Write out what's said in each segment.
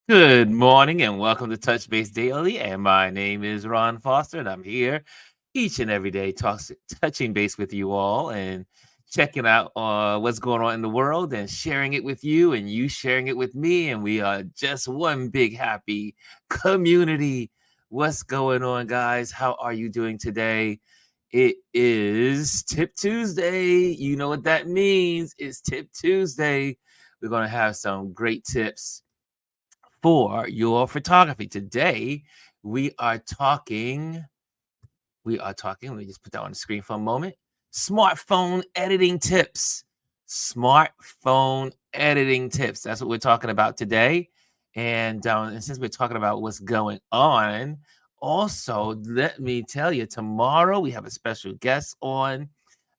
Good morning and welcome to Touch Base Daily. And my name is Ron Foster, and I'm here each and every day touching base with you all and checking out what's going on in the world and sharing it with you and you sharing it with me. And we are just one big happy community. What's going on, guys? How are you doing today? It is Tip Tuesday. You know what that means. It's Tip Tuesday. We're going to have some great tips for your photography. Today, we are talking, let me just put that on the screen for a moment. Smartphone editing tips. Smartphone editing tips. That's what we're talking about today. And since we're talking about what's going on, also, let me tell you, tomorrow we have a special guest on.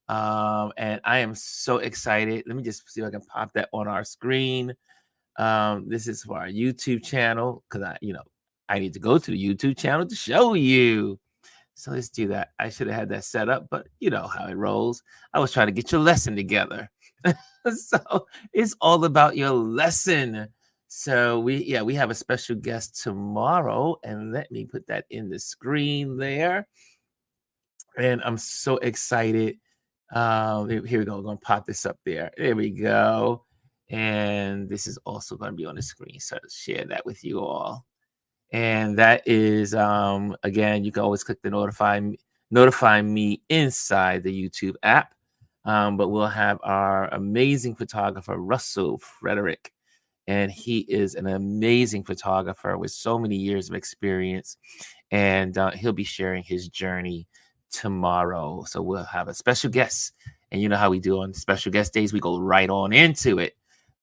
And I am so excited. Let me just see if I can pop that on our screen. This is for our YouTube channel because I need to go to the YouTube channel to show you. So let's do that. I should have had that set up, but you know how it rolls. I was trying to get your lesson together. So it's all about your lesson. So we have a special guest tomorrow, and let me put that in the screen there. And I'm so excited. Here we go. We're gonna pop this up there. There we go. And this is also going to be on the screen. So I'll share that with you all. And that is again, you can always click the notify me inside the YouTube app. But we'll have our amazing photographer, Russell Frederick. And he is an amazing photographer with so many years of experience. And he'll be sharing his journey tomorrow. So we'll have a special guest. And you know how we do on special guest days, we go right on into it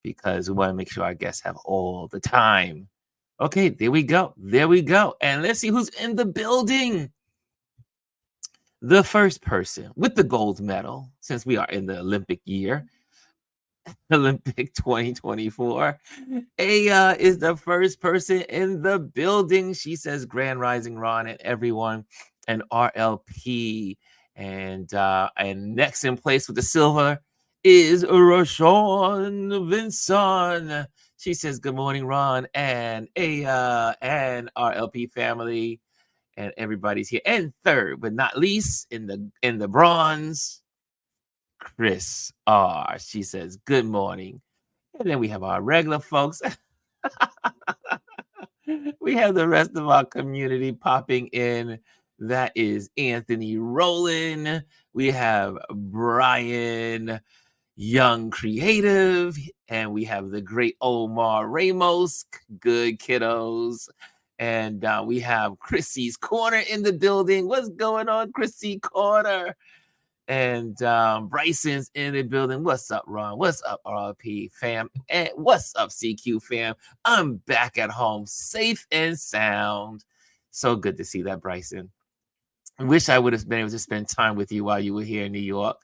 because we want to make sure our guests have all the time. Okay, there we go. There we go. And let's see who's in the building. The first person with the gold medal, since we are in the Olympic year, Olympic 2024. Aya is the first person in the building. She says, Grand Rising Ron and everyone, and RLP. And next in place with the silver is Rashawn Vinson. She says, Good morning, Ron and Aya and RLP family. And everybody's here. And third, but not least, in the bronze, Chris R. She says, Good morning. And then we have our regular folks. We have the rest of our community popping in. That is Anthony Rowland. We have Brian Young Creative. And we have the great Omar Ramos. Good kiddos. And we have Chrissy's Corner in the building. What's going on, Chrissy Corner? And Bryson's in the building. What's up, Ron? What's up, RP fam? And what's up, CQ fam? I'm back at home, safe and sound. So good to see that, Bryson. I wish I would have been able to spend time with you while you were here in New York.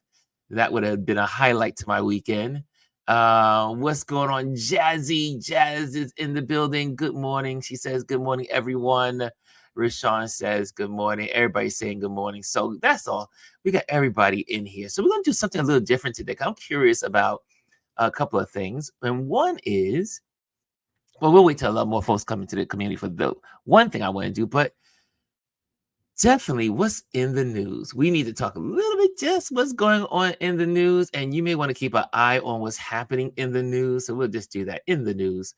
That would have been a highlight to my weekend. What's going on? Jazzy Jazz is in the building. Good morning. She says, Good morning, everyone. Rashawn says, Good morning. Everybody's saying good morning. So that's all. We got everybody in here. So we're going to do something a little different today. I'm curious about a couple of things. And one is, well, we'll wait till a lot more folks come into the community for the one thing I want to do, but definitely what's in the news. We need to talk a little bit just what's going on in the news, and you may want to keep an eye on what's happening in the news. So we'll just do that in the news.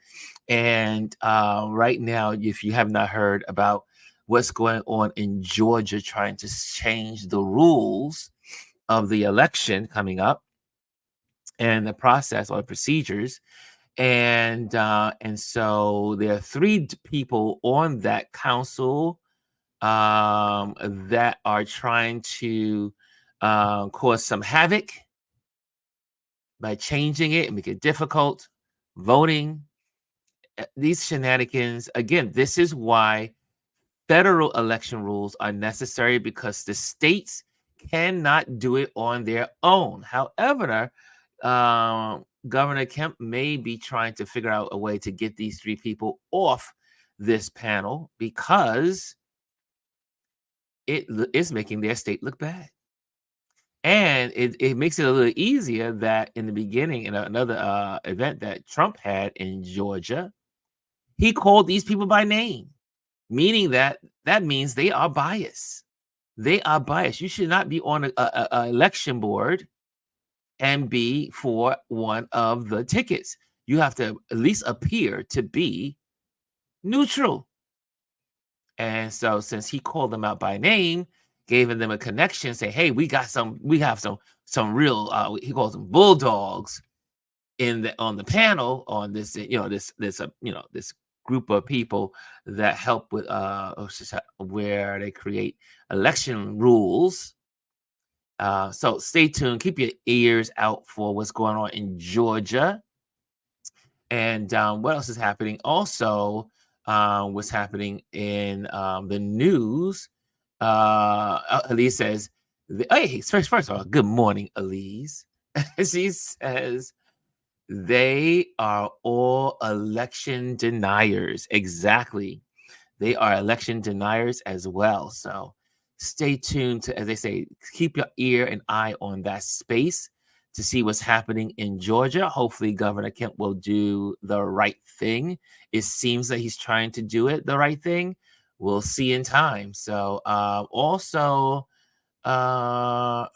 And right now, if you have not heard about what's going on in Georgia, trying to change the rules of the election coming up and the process or procedures. And so there are three people on that council that are trying to cause some havoc by changing it and make it difficult, voting. These shenanigans, again, this is why federal election rules are necessary because the states cannot do it on their own. However, Governor Kemp may be trying to figure out a way to get these three people off this panel because it is making their state look bad. And it makes it a little easier that in the beginning, in another event that Trump had in Georgia, He called these people by name, meaning that means they are biased. They are biased. You should not be on a election board and be for one of the tickets. You have to at least appear to be neutral. And so since he called them out by name, gave them a connection, say, hey, we have some real he calls them bulldogs on the panel on this, this group of people that help with where they create election rules. So stay tuned, keep your ears out for what's going on in Georgia. And what else is happening? Also, what's happening in the news. Elise says, hey, first of all, good morning, Elise. She says, they are all election deniers. Exactly. They are election deniers as well. So stay tuned to, as they say, keep your ear and eye on that space to see what's happening in Georgia. Hopefully, Governor Kemp will do the right thing. It seems that he's trying to do it the right thing. We'll see in time. So also, Jazzy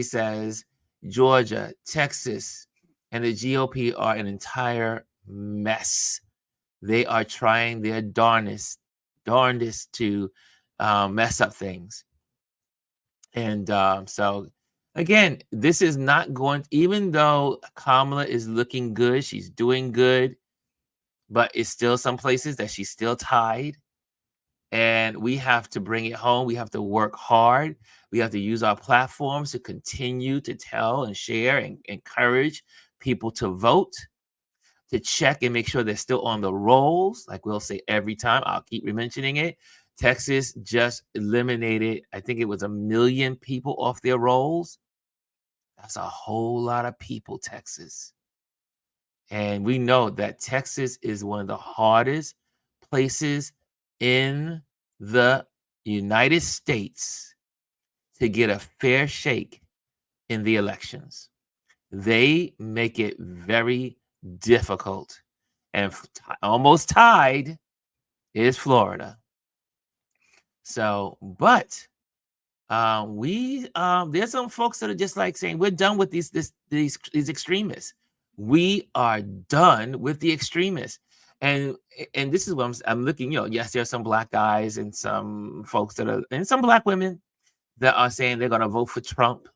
says Georgia, Texas, and the GOP are an entire mess. They are trying their darndest to mess up things. And so, again, this is not going, even though Kamala is looking good, she's doing good, but it's still some places that she's still tied. And we have to bring it home. We have to work hard. We have to use our platforms to continue to tell and share and encourage people to vote, to check and make sure they're still on the rolls. Like we'll say every time, I'll keep mentioning it. Texas just eliminated, I think it was 1 million people off their rolls. That's a whole lot of people, Texas. And we know that Texas is one of the hardest places in the United States to get a fair shake in the elections. They make it very difficult. And almost tied is Florida. So, but there's some folks that are just like saying we're done with these extremists. We are done with the extremists. And this is what I'm looking, yes, there are some black guys and some folks and some black women that are saying they're going to vote for Trump,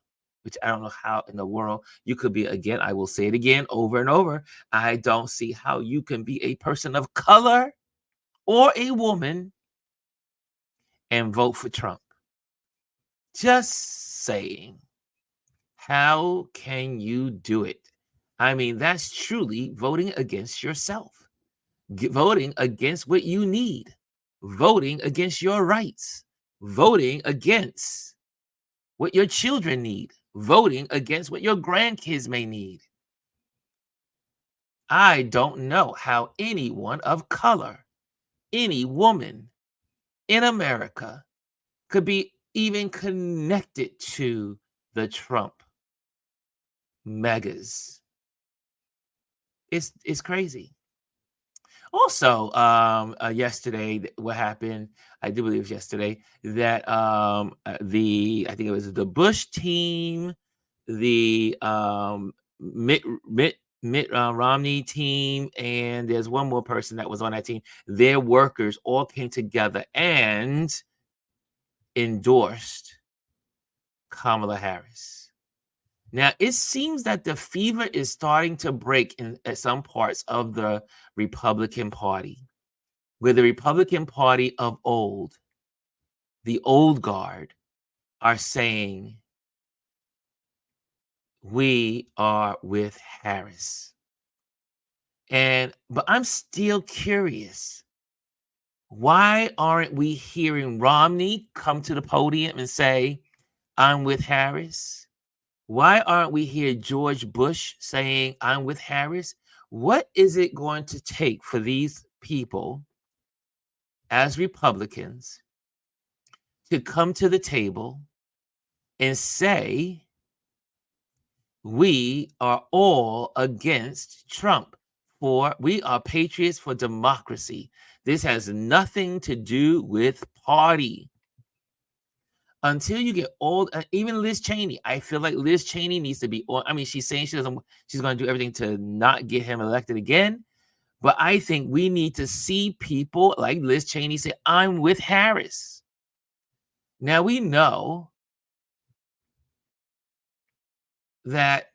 which I don't know how in the world you could be. Again, I will say it again over and over. I don't see how you can be a person of color or a woman and vote for Trump. Just saying. How can you do it? I mean, that's truly voting against yourself, voting against what you need, voting against your rights, voting against what your children need, voting against what your grandkids may need. I don't know how anyone of color, any woman in America could be even connected to the Trump megas. It's crazy. Also, yesterday, what happened? I do believe it was yesterday that I think it was the Bush team, the Mitt Romney team, and there's one more person that was on that team. Their workers all came together and endorsed Kamala Harris. Now, it seems that the fever is starting to break in some parts of the Republican Party, where the Republican Party of old, the old guard, are saying, we are with Harris. But I'm still curious. Why aren't we hearing Romney come to the podium and say, I'm with Harris? Why aren't we hearing George Bush saying, I'm with Harris? What is it going to take for these people as Republicans to come to the table and say, we are all against Trump? we are patriots for democracy. This has nothing to do with party. Until you get old, even Liz Cheney, I feel like Liz Cheney needs to be. I mean, she's saying she's going to do everything to not get him elected again. But I think we need to see people like Liz Cheney say, "I'm with Harris." Now we know that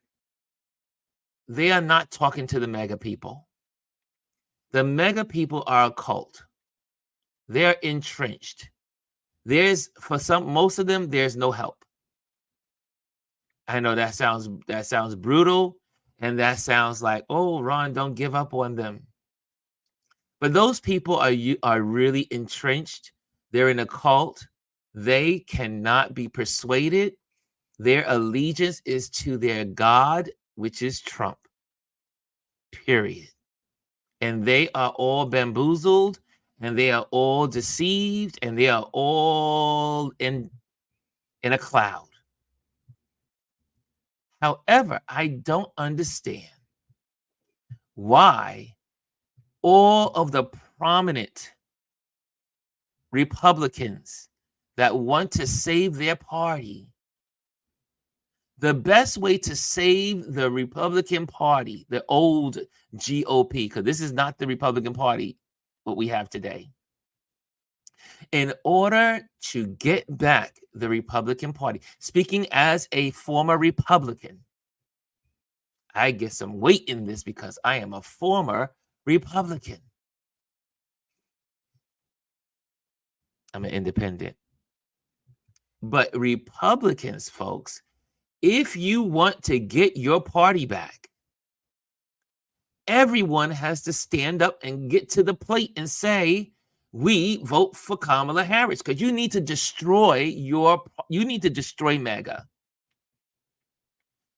they are not talking to the mega people. The mega people are a cult. They're entrenched. Most of them, there's no help. I know that sounds brutal, and that sounds like, oh, Ron, don't give up on them. But those people are really entrenched. They're in a cult. They cannot be persuaded. Their allegiance is to their God, which is Trump. Period. And they are all bamboozled, and they are all deceived, and they are all in a cloud. However, I don't understand why all of the prominent Republicans that want to save their party, the best way to save the Republican Party, the old GOP, because this is not the Republican Party, what we have today. In order to get back the Republican Party, speaking as a former Republican, I get some weight in this because I am a former Republican. I'm an independent. But Republicans, folks, if you want to get your party back, everyone has to stand up and get to the plate and say, we vote for Kamala Harris, because you need to destroy MAGA.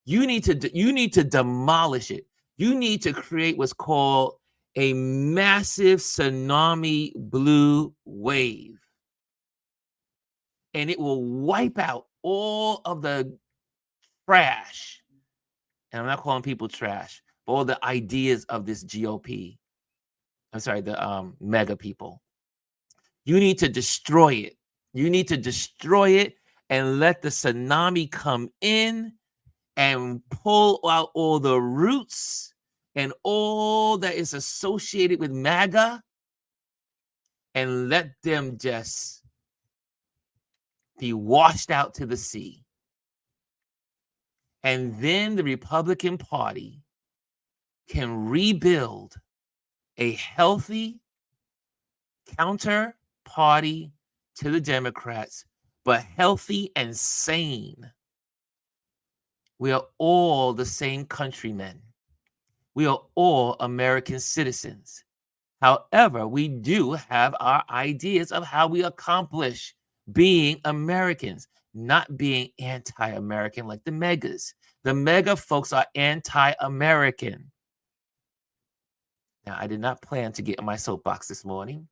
You need to demolish it. You need to create what's called a massive tsunami blue wave. And it will wipe out all of the trash. And I'm not calling people trash, but all the ideas of this GOP. I'm sorry, the MAGA people. You need to destroy it. You need to destroy it and let the tsunami come in and pull out all the roots and all that is associated with MAGA, and let them just be washed out to the sea. And then the Republican Party can rebuild a healthy counter party to the Democrats, but healthy and sane. We are all the same countrymen. We are all American citizens. However, we do have our ideas of how we accomplish being Americans, not being anti-American like the megas. The mega folks are anti-American. Now, I did not plan to get on my soapbox this morning,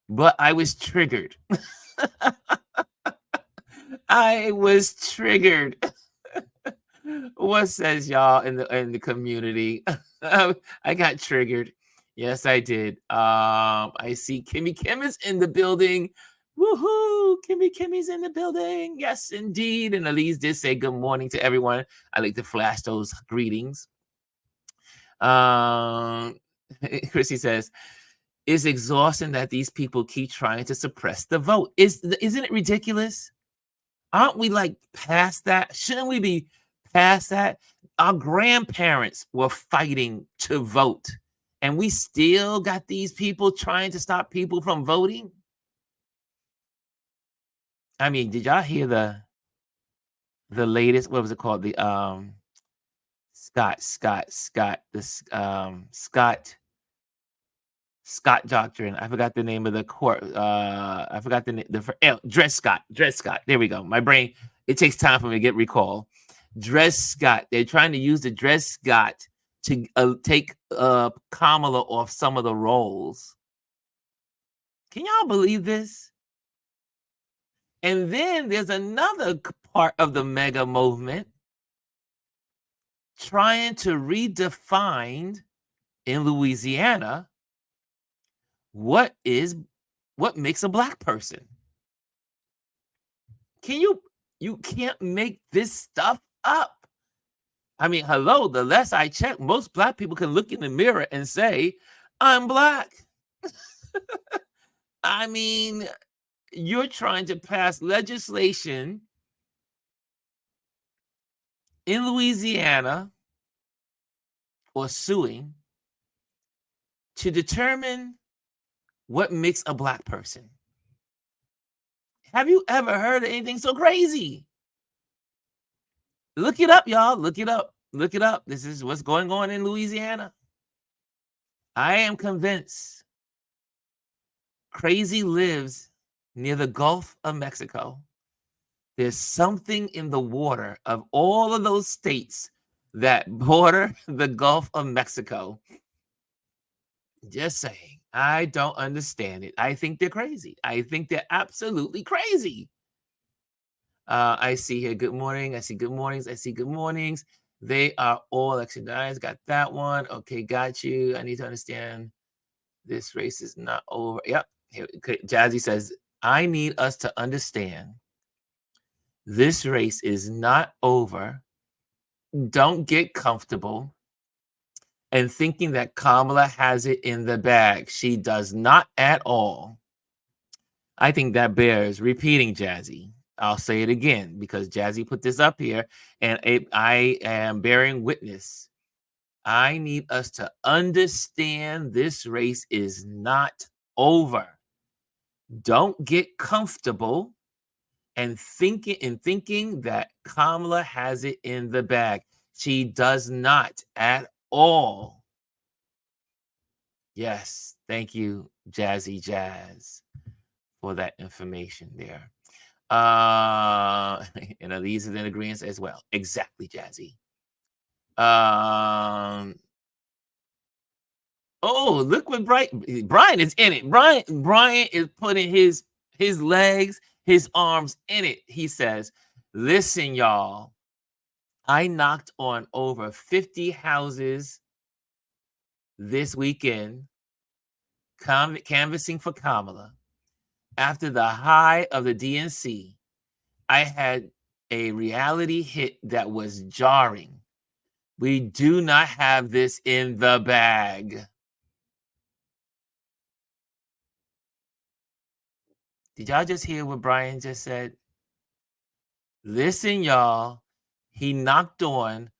but I was triggered. I was triggered. What says y'all in the community? I got triggered. Yes, I did. I see Kimmy Kim is in the building. Woohoo! Kimmy's in the building. Yes, indeed. And Elise did say good morning to everyone. I like to flash those greetings. Chrissy says, it's exhausting that these people keep trying to suppress the vote. Isn't it ridiculous? Aren't we like past that? Shouldn't we be past that? Our grandparents were fighting to vote, and we still got these people trying to stop people from voting. I mean, did y'all hear the latest? What was it called? The Scott doctrine. I forgot the name of the court. I forgot Dred Scott. There we go. My brain, it takes time for me to get recall. Dred Scott. They're trying to use the Dred Scott to take Kamala off some of the rolls. Can y'all believe this? And then there's another part of the mega movement trying to redefine in Louisiana, what makes a black person? You can't make this stuff up. I mean, hello, the less I check, most black people can look in the mirror and say, I'm black. I mean, you're trying to pass legislation in Louisiana or suing to determine what makes a black person. Have you ever heard of anything so crazy? Look it up, y'all. Look it up. Look it up. This is what's going on in Louisiana. I am convinced Crazy lives near the Gulf of Mexico. There's something in the water of all of those states that border the Gulf of Mexico. Just saying. I don't understand it. I think they're crazy. I think they're absolutely crazy. I see here, good morning. I see good mornings. I see good mornings. They are all extradized. Got that one. Okay, got you. I need to understand this race is not over. Yep. Here, okay. Jazzy says, I need us to understand this race is not over. Don't get comfortable and thinking that Kamala has it in the bag. She does not at all. I think that bears repeating, Jazzy. I'll say it again because Jazzy put this up here and I am bearing witness. I need us to understand this race is not over. Don't get comfortable and thinking that Kamala has it in the bag. She does not at all. Yes, thank you, Jazzy Jazz, for that information there. And Elise is in agreement as well. Exactly, Jazzy. Oh, look what Brian is in it. Brian is putting his legs, his arms in it. He says, listen, y'all, I knocked on over 50 houses this weekend, canvassing for Kamala. After the high of the DNC, I had a reality hit that was jarring. We do not have this in the bag. Did y'all just hear what Brian just said? Listen, y'all. He knocked on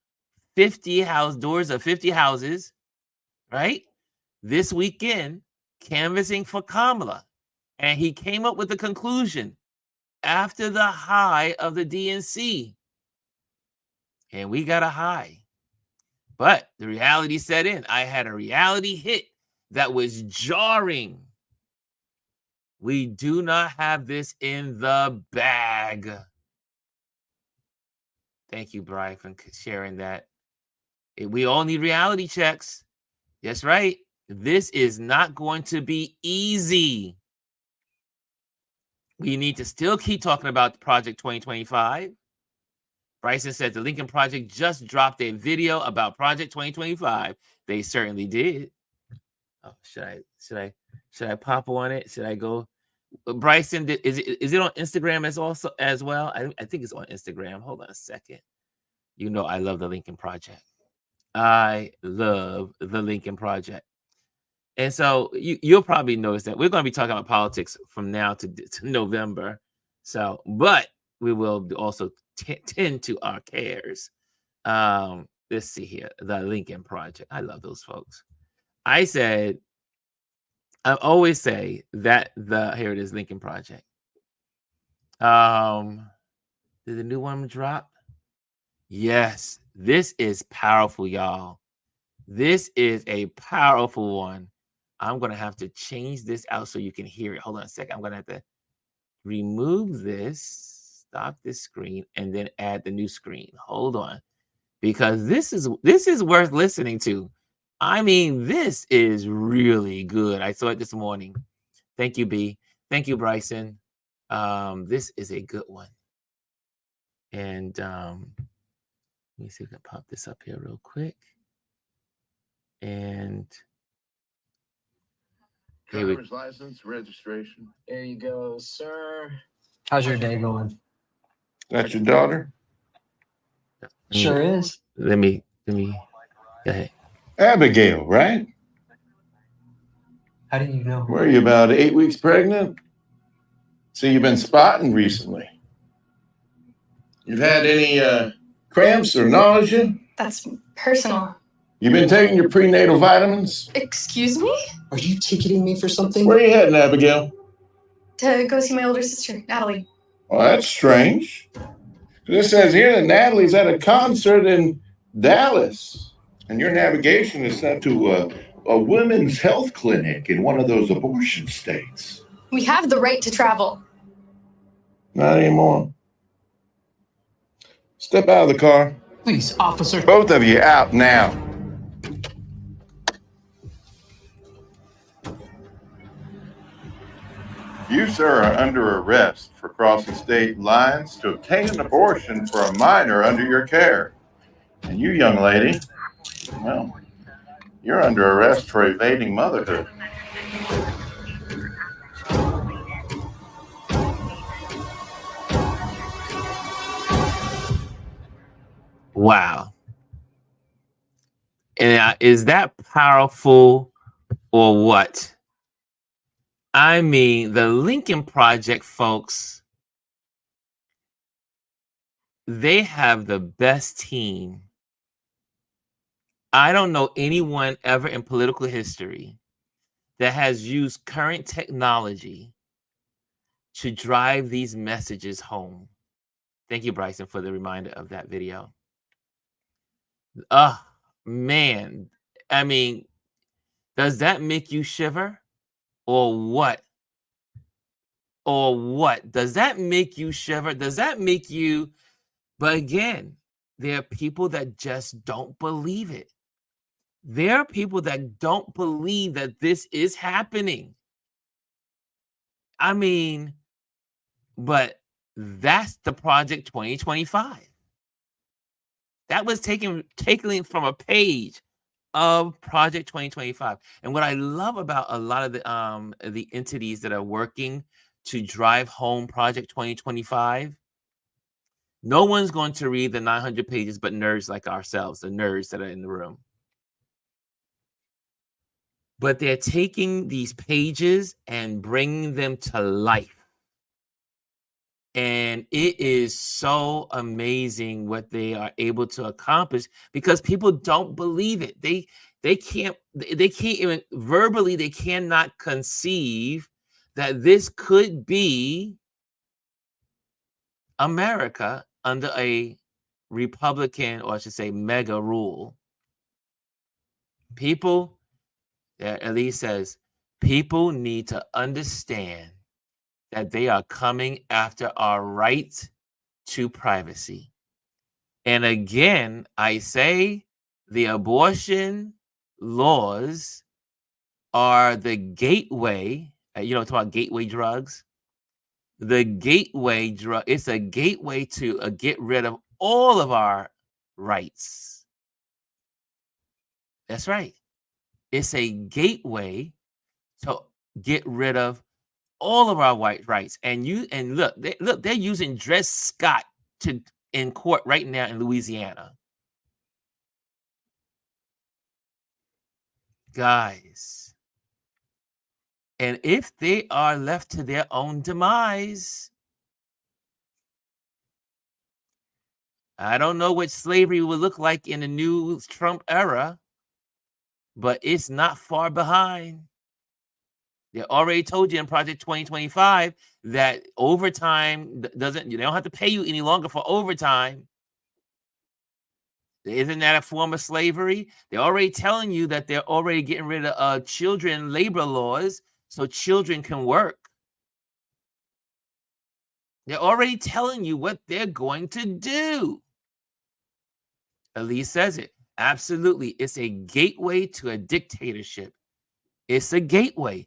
50 doors of 50 houses, right? This weekend, canvassing for Kamala. And he came up with the conclusion after the high of the DNC. And we got a high. But the reality set in. I had a reality hit that was jarring. We do not have this in the bag. Thank you, Brian, for sharing that. We all need reality checks. That's right. This is not going to be easy. We need to still keep talking about Project 2025. Bryson said the Lincoln Project just dropped a video about Project 2025. They certainly did. Oh, should I pop on it? Should I go? Bryson, is it on Instagram as well? I think it's on Instagram. Hold on a second. You know I love the Lincoln Project. I love the Lincoln Project. And so you'll probably notice that we're going to be talking about politics from now to November. So, but we will also tend to our cares. Let's see here. The Lincoln Project. I love those folks. I always say that here it is, Lincoln Project. Did the new one drop? Yes, this is powerful, y'all. This is a powerful one. I'm going to have to change this out so you can hear it. Hold on a second. I'm going to have to remove this, stop this screen, and then add the new screen. Hold on. Because this is worth listening to. I mean, this is really good. I saw it this morning. Thank you, B. Thank you, Bryson. This is a good one. And let me see if I can pop this up here real quick. And driver's license, registration. There you go, sir. How's your day going? That's your daughter? Sure is. Let me go ahead. Abigail, right? How do you know? Were you about 8 weeks pregnant? So you've been spotting recently. You've had any cramps or nausea? That's personal. You've been taking your prenatal vitamins? Excuse me? Are you ticketing me for something? Where are you heading, Abigail? To go see my older sister, Natalie. Well, that's strange. This says here that Natalie's at a concert in Dallas, and your navigation is sent to a women's health clinic in one of those abortion states. We have the right to travel. Not anymore. Step out of the car. Please, officer. Both of you out now. You, sir, are under arrest for crossing state lines to obtain an abortion for a minor under your care. And you, young lady, well, you're under arrest for evading motherhood. Wow. And is that powerful or what? I mean, the Lincoln Project folks, they have the best team. I don't know anyone ever in political history that has used current technology to drive these messages home. Thank you, Bryson, for the reminder of that video. Man. I mean, does that make you shiver? Or what? Or what? Does that make you shiver? Does that make you? But again, there are people that just don't believe it. There are people that don't believe that this is happening. I mean, but that's the Project 2025. That was taken from a page of Project 2025. And what I love about a lot of the entities that are working to drive home Project 2025, no one's going to read the 900 pages but nerds like ourselves, the nerds that are in the room. But they're taking these pages and bringing them to life. And it is so amazing what they are able to accomplish because people don't believe it. They can't even verbally, they cannot conceive that this could be America under a Republican, or I should say mega rule. People, Elise says, people need to understand that they are coming after our right to privacy. And again, I say the abortion laws are the gateway. Talk about gateway drugs. The gateway drug, it's a gateway to get rid of all of our rights. That's right. It's a gateway to get rid of all of our white rights. And look, they're using Dred Scott in court right now in Louisiana. Guys. And if they are left to their own demise, I don't know what slavery will look like in the new Trump era, but it's not far behind. They already told you in Project 2025 that overtime they don't have to pay you any longer for overtime. Isn't that a form of slavery? They're already telling you that they're already getting rid of children labor laws so children can work. They're already telling you what they're going to do. Elise says it. Absolutely. It's a gateway to a dictatorship. It's a gateway.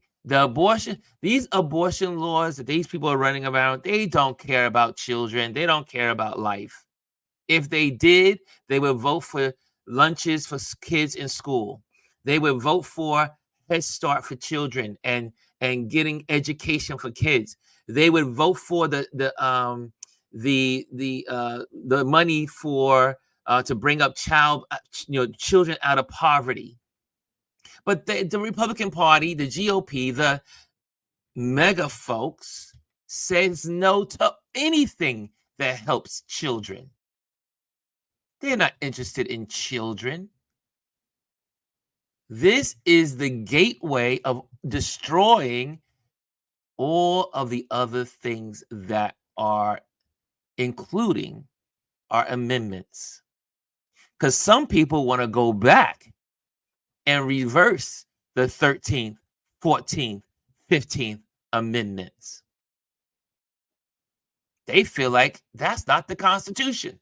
These abortion laws that these people are running around, they don't care about children. They don't care about life. If they did, they would vote for lunches for kids in school. They would vote for Head Start for children and getting education for kids. They would vote for the money for to bring up children out of poverty. But the Republican Party, the GOP, the mega folks says no to anything that helps children. They're not interested in children. This is the gateway of destroying all of the other things that are including our amendments. Because some people want to go back and reverse the 13th, 14th, 15th amendments. They feel like that's not the Constitution.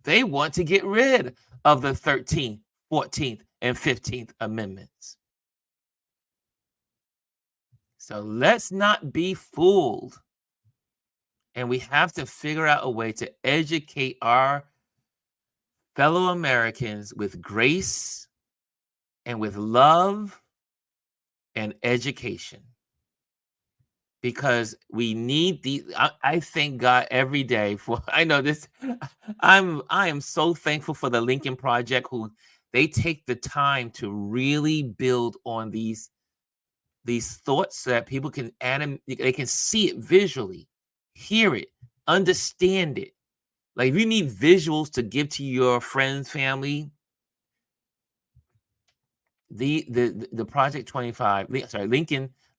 They want to get rid of the 13th, 14th, and 15th amendments. So let's not be fooled. And we have to figure out a way to educate our fellow Americans with grace and with love and education. Because we need I thank God every day for, I know this, I am so thankful for the Lincoln Project, who they take the time to really build on these thoughts so that people can they can see it visually, hear it, understand it. Like, if you need visuals to give to your friends, family, the Project 25,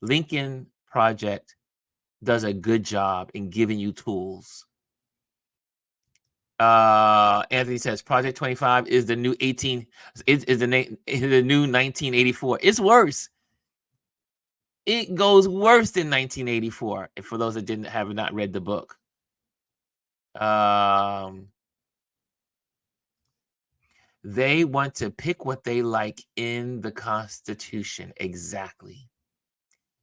Lincoln Project does a good job in giving you tools. Anthony says Project 25 is the new is the new 1984. It's worse. It goes worse than 1984. And for those that have not read the book, they want to pick what they like in the Constitution. Exactly.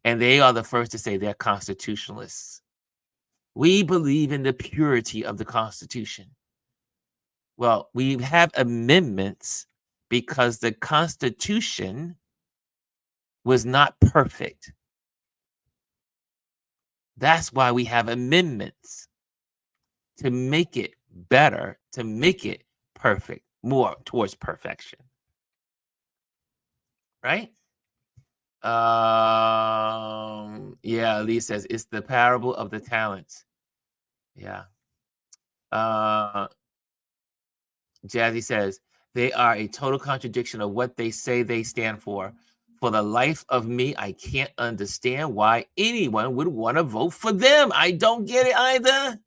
And they are the first to say they're constitutionalists. We believe in the purity of the Constitution. Well, we have amendments because the Constitution was not perfect. That's why we have amendments, to make it better, to make it perfect, more towards perfection. Right? Yeah, Lee says it's the parable of the talents. Yeah. Jazzy says they are a total contradiction of what they say they stand for. For the life of me, I can't understand why anyone would want to vote for them. I don't get it either.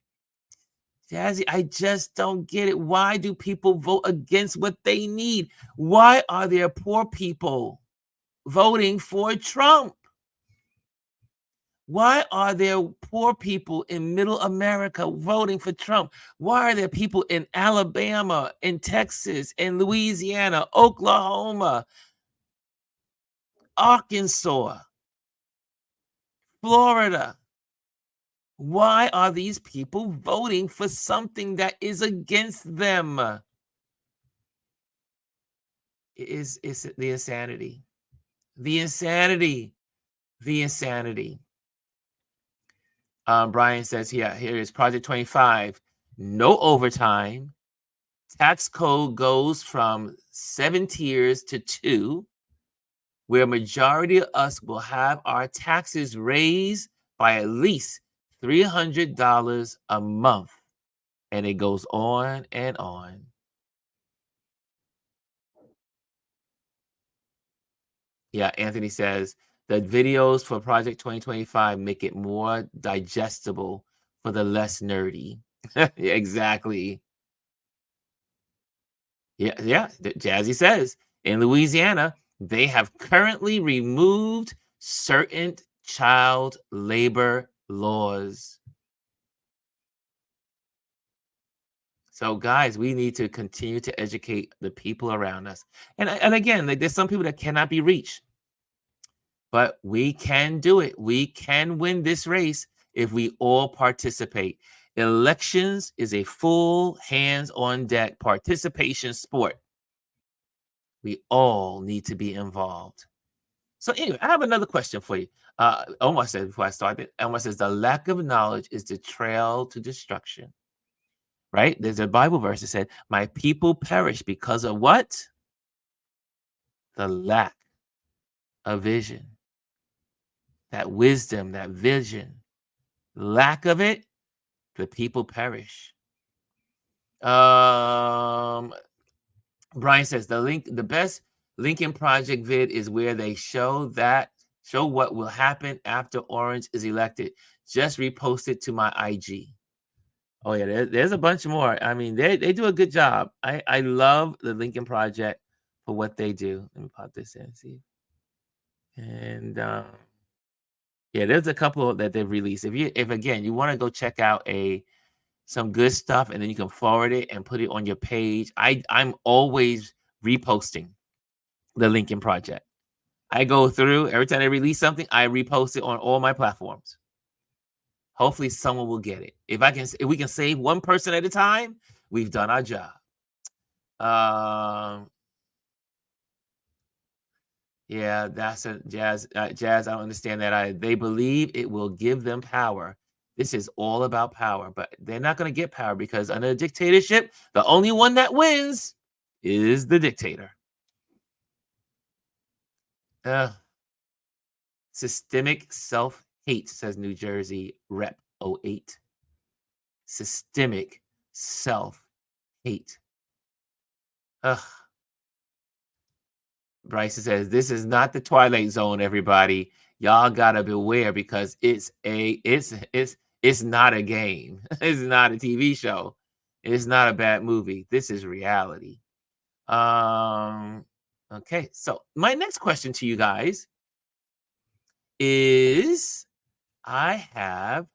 Jazzy, I just don't get it. Why do people vote against what they need? Why are there poor people voting for Trump? Why are there poor people in middle America voting for Trump? Why are there people in Alabama, in Texas, in Louisiana, Oklahoma, Arkansas, Florida? Why are these people voting for something that is against them? It's the insanity. The insanity. The insanity. Brian says, yeah, here is Project 25. No overtime. Tax code goes from 7 tiers to 2, where majority of us will have our taxes raised by at least $300 a month. And it goes on and on. Yeah, Anthony says, the videos for Project 2025 make it more digestible for the less nerdy. Yeah, exactly. Yeah. Jazzy says, in Louisiana, they have currently removed certain child labor laws. So, guys, we need to continue to educate the people around us. And again, like, there's some people that cannot be reached. But we can do it. We can win this race if we all participate. Elections is a full hands-on deck participation sport. We all need to be involved. So anyway, I have another question for you. Omar said before I started, Omar says the lack of knowledge is the trail to destruction. Right? There's a Bible verse that said, "My people perish because of what? The lack of vision." That wisdom, that vision, lack of it, the people perish. Brian says the best Lincoln Project vid is where they show what will happen after Orange is elected. Just repost it to my IG. Oh yeah, there's a bunch more. I mean, they do a good job. I love the Lincoln Project for what they do. Let me pop this in and see. And yeah, there's a couple that they've released. If again you want to go check out some good stuff, and then you can forward it and put it on your page. I'm always reposting the Lincoln Project. I go through every time they release something, I repost it on all my platforms. Hopefully someone will get it. If we can save one person at a time, we've done our job. Yeah, that's a Jazz. Jazz, I don't understand that. They believe it will give them power. This is all about power, but they're not going to get power because under a dictatorship, the only one that wins is the dictator. Systemic self-hate, says New Jersey Rep 08. Systemic self-hate. Bryce says, this is not the Twilight Zone, everybody. Y'all gotta beware because it's not a game. It's not a TV show. It's not a bad movie. This is reality. Okay, so my next question to you guys is, I have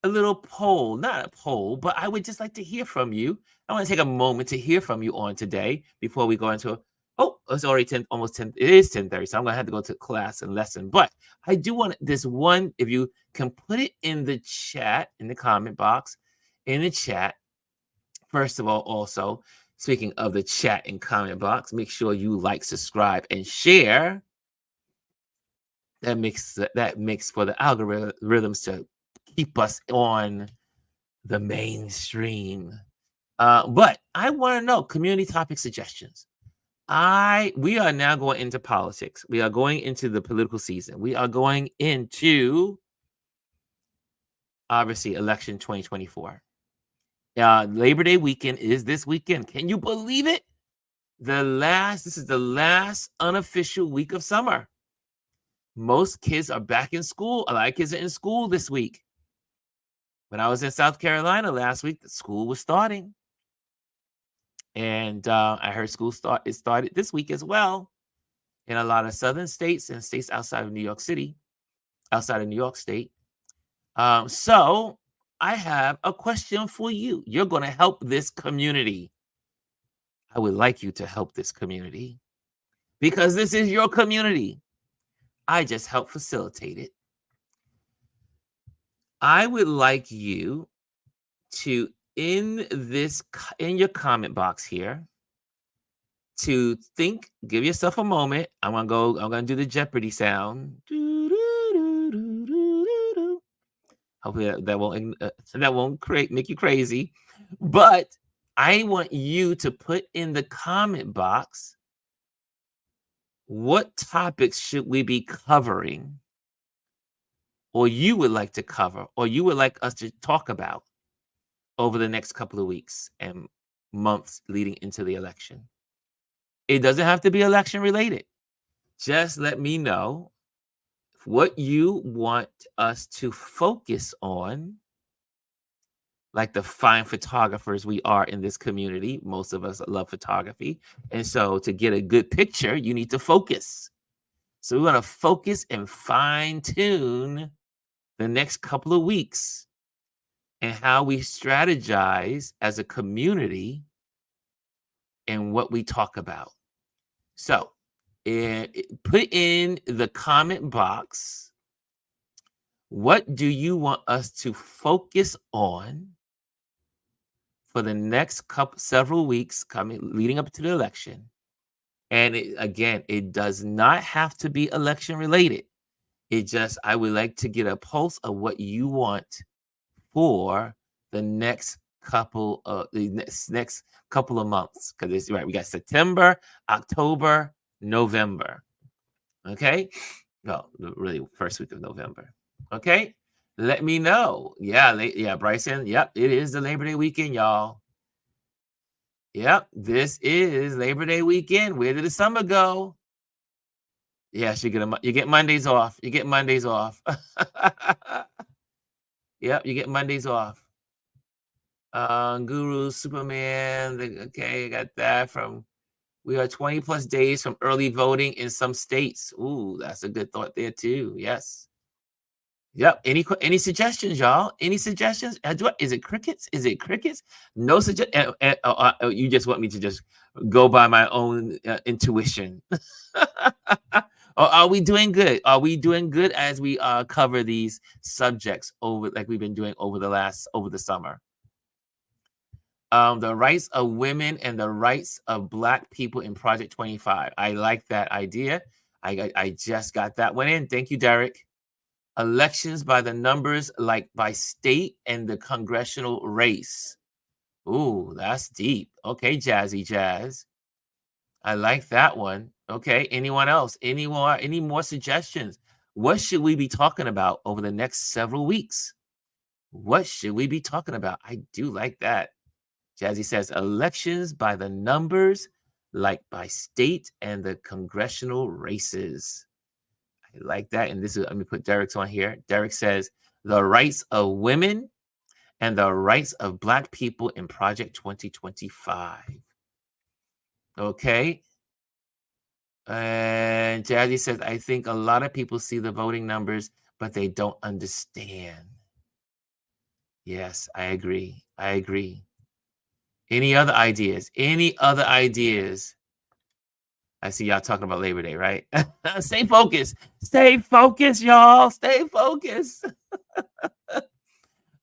a little poll, not a poll, but I would just like to hear from you. I want to take a moment to hear from you on today before we go into it's already 10, almost 10. It is 10:30, so I'm going to have to go to class and lesson. But I do want this one, if you can put it in the chat, in the comment box, in the chat. First of all, also, speaking of the chat and comment box, make sure you like, subscribe, and share. That makes for the algorithms to keep us on the mainstream. But I want to know community topic suggestions. We are now going into politics. We are going into the political season. We are going into, obviously, election 2024. Labor Day weekend is this weekend. Can you believe it? This is the last unofficial week of summer. Most kids are back in school. A lot of kids are in school this week. When I was in South Carolina last week, the school was starting. And I heard school started this week as well in a lot of southern states and states outside of New York City, outside of New York State. So I have a question for you. You're going to help this community. I would like you to help this community because this is your community. I just help facilitate it. I would like you to, in your comment box here, to think, give yourself a moment. I'm gonna do the Jeopardy sound. Hopefully that won't make you crazy. But I want you to put in the comment box, what topics should we be covering, or you would like to cover, or you would like us to talk about over the next couple of weeks and months leading into the election. It doesn't have to be election related. Just let me know what you want us to focus on, like the fine photographers we are in this community. Most of us love photography. And so to get a good picture, you need to focus. So we want to focus and fine tune the next couple of weeks and how we strategize as a community and what we talk about. So put in the comment box, what do you want us to focus on for the next several weeks leading up to the election? And again, it does not have to be election related. It just, I would like to get a pulse of what you want for the next couple of next couple of months. Because it's right, we got September, October, November. Okay. Well, really first week of November. Okay. Let me know. Yeah, Bryson. Yep, it is the Labor Day weekend, y'all. Yep, this is Labor Day weekend. Where did the summer go? Yes, you get Mondays off. You get Mondays off. Yep, you get Mondays off. Guru, Superman. Okay, I got that from. We are 20 plus days from early voting in some states. Ooh, that's a good thought there too. Yes. Yep. Any suggestions, y'all? Any suggestions? Is it crickets? Is it crickets? No suggestion. You just want me to just go by my own intuition. Are we doing good? Are we doing good as we cover these subjects over, like we've been doing over the summer? The rights of women and the rights of Black people in Project 25. I like that idea. I just got that one in. Thank you, Derek. Elections by the numbers, like by state and the congressional race. Ooh, that's deep. Okay, Jazzy Jazz. I like that one. Okay, anyone else? Any more suggestions? What should we be talking about over the next several weeks? What should we be talking about? I do like that. Jazzy says elections by the numbers, like by state and the congressional races. I like that. And this is, let me put Derek's on here. Derek says the rights of women and the rights of Black people in Project 2025. Okay. And Jazzy says, I think a lot of people see the voting numbers, but they don't understand. Yes, I agree. I agree. Any other ideas? Any other ideas? I see y'all talking about Labor Day, right? Stay focused. Stay focused, y'all. Stay focused.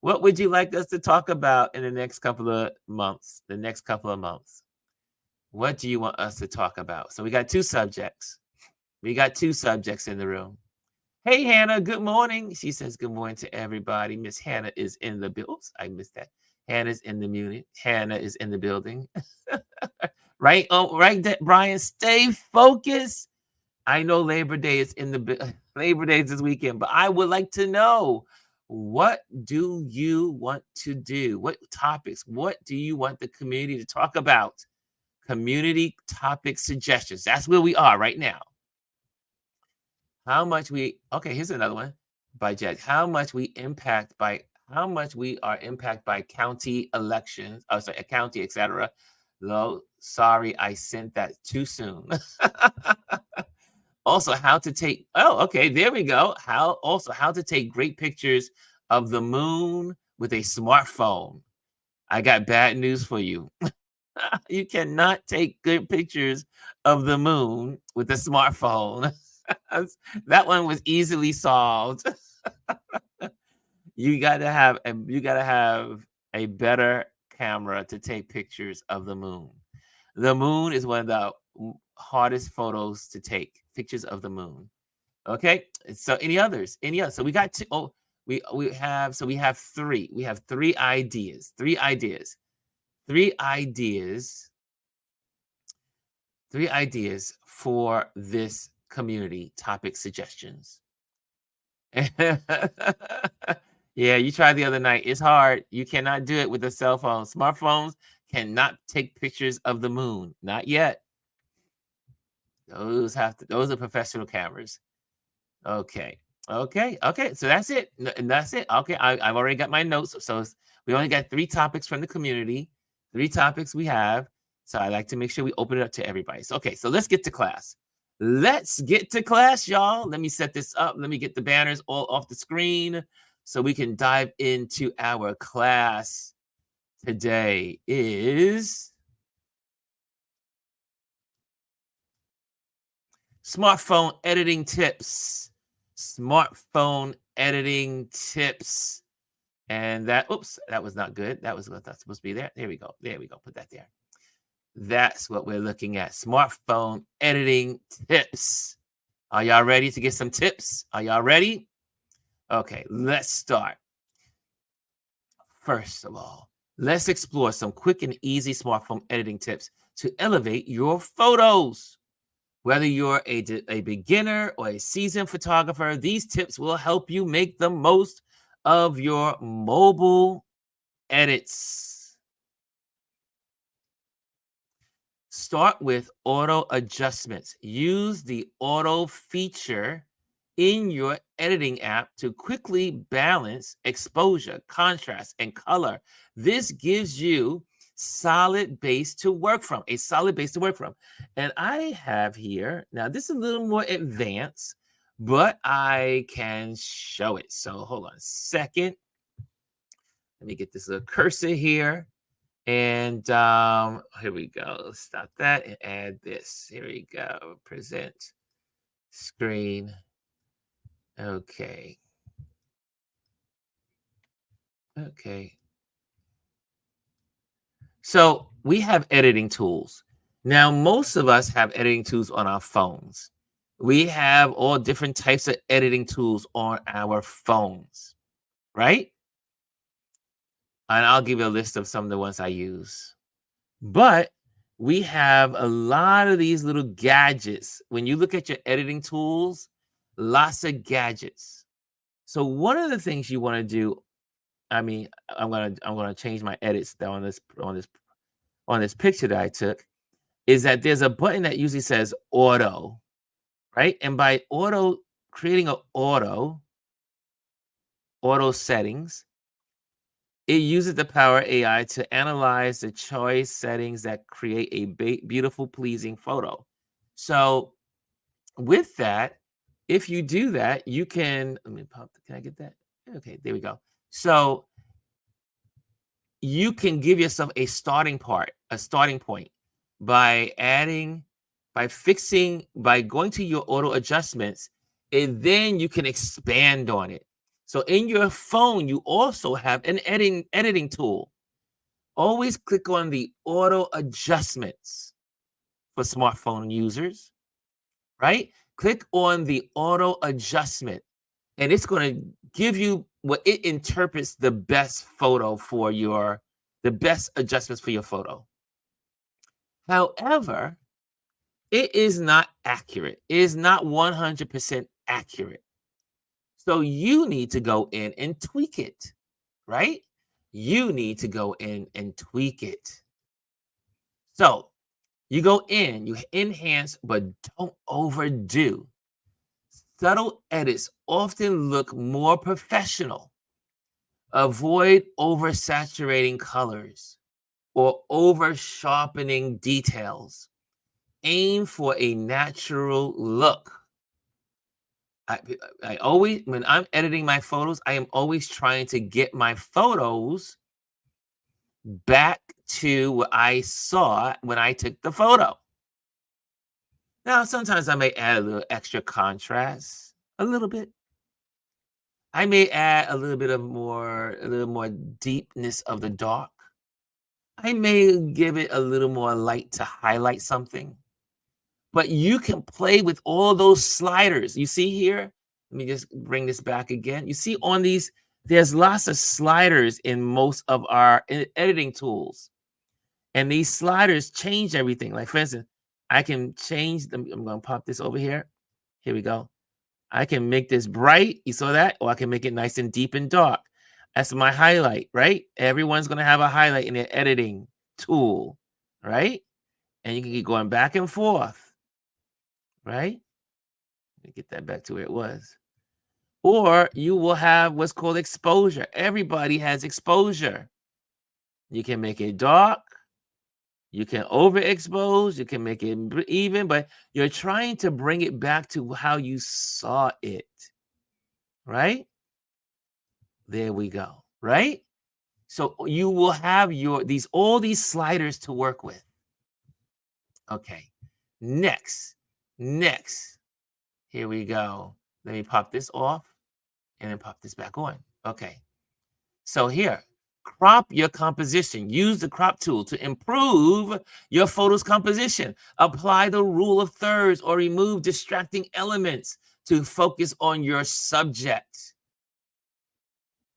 What would you like us to talk about in the next couple of months? What do you want us to talk about? So we got two subjects. We got two subjects in the room. Hey, Hannah, good morning. She says good morning to everybody. Miss Hannah is in the building. I missed that. Hannah's in the building. Hannah is in the building. Right? Oh, right, Brian. Stay focused. I know Labor Day is Labor Day is this weekend, but I would like to know, what do you want to do? What topics? What do you want the community to talk about? Community topic suggestions. That's where we are right now. Okay, here's another one by Jed. How much we are impacted by county elections, county, etc. No, sorry, I sent that too soon. Also, how to take, okay, there we go. How to take great pictures of the moon with a smartphone. I got bad news for you. You cannot take good pictures of the moon with a smartphone. That one was easily solved. You gotta have a better camera to take pictures of the moon. The moon is one of the hardest photos to take, pictures of the moon. Okay, so any others? So we got two. We have three. We have three ideas. Three ideas for this community topic suggestions. Yeah, you tried the other night. It's hard. You cannot do it with a cell phone. Smartphones cannot take pictures of the moon. Not yet. Those are professional cameras. Okay. So that's it. Okay, I've already got my notes. So we only got 3 topics from the community. 3 topics we have. So I like to make sure we open it up to everybody. So, okay, so let's get to class. Let's get to class, y'all. Let me set this up. Let me get the banners all off the screen so we can dive into our class. Today is smartphone editing tips. And that was not good. That was not supposed to be there. There we go. Put that there. That's what we're looking at. Smartphone editing tips. Are y'all ready to get some tips? Are y'all ready? Okay, let's start. First of all, let's explore some quick and easy smartphone editing tips to elevate your photos. Whether you're a beginner or a seasoned photographer, these tips will help you make the most of your mobile edits. Start with auto adjustments. Use the auto feature in your editing app to quickly balance exposure, contrast, and color. This gives you a solid base to work from. And I have here, now this is a little more advanced, but I can show it. So hold on a second. Let me get this little cursor here. And here we go. Stop that and add this. Here we go. Present screen. Okay. So we have editing tools. Now, most of us have editing tools on our phones. We have all different types of editing tools on our phones, right? And I'll give you a list of some of the ones I use. But we have a lot of these little gadgets. When you look at your editing tools, lots of gadgets. So one of the things you want to do, I'm gonna change my edits on this picture that I took, is that there's a button that usually says auto, right? And by creating an auto settings, it uses the Power AI to analyze the choice settings that create a beautiful, pleasing photo. So with that, if you do that, you can, can I get that? Okay, there we go. So you can give yourself a starting point by going to your auto adjustments, and then you can expand on it. So in your phone, you also have an editing tool. Always click on the auto adjustments for smartphone users, right? Click on the auto adjustment, and it's going to give you what it interprets the best adjustments for your photo. However, it is not accurate. It is not 100% accurate. So you need to go in and tweak it, right? You need to go in and tweak it. So you go in, you enhance, but don't overdo. Subtle edits often look more professional. Avoid oversaturating colors or over-sharpening details. Aim for a natural look. I always, when I'm editing my photos, I am always trying to get my photos back to what I saw when I took the photo. Now, sometimes I may add a little extra contrast, a little bit. I may add a little more deepness of the dark. I may give it a little more light to highlight something. But you can play with all those sliders. You see here? Let me just bring this back again. You see on these, there's lots of sliders in most of our editing tools. And these sliders change everything. Like, for instance, I can change them. I'm going to pop this over here. Here we go. I can make this bright. You saw that? Or I can make it nice and deep and dark. That's my highlight, right? Everyone's going to have a highlight in their editing tool, right? And you can keep going back and forth. Right? Let me get that back to where it was. Or you will have what's called exposure. Everybody has exposure. You can make it dark. You can overexpose. You can make it even, but you're trying to bring it back to how you saw it. Right? There we go. Right? So you will have all these sliders to work with. Okay. Next, here we go. Let me pop this off and then pop this back on. Okay. So here, Crop your composition. Use the crop tool to improve your photo's composition. Apply the rule of thirds or remove distracting elements to focus on your subject.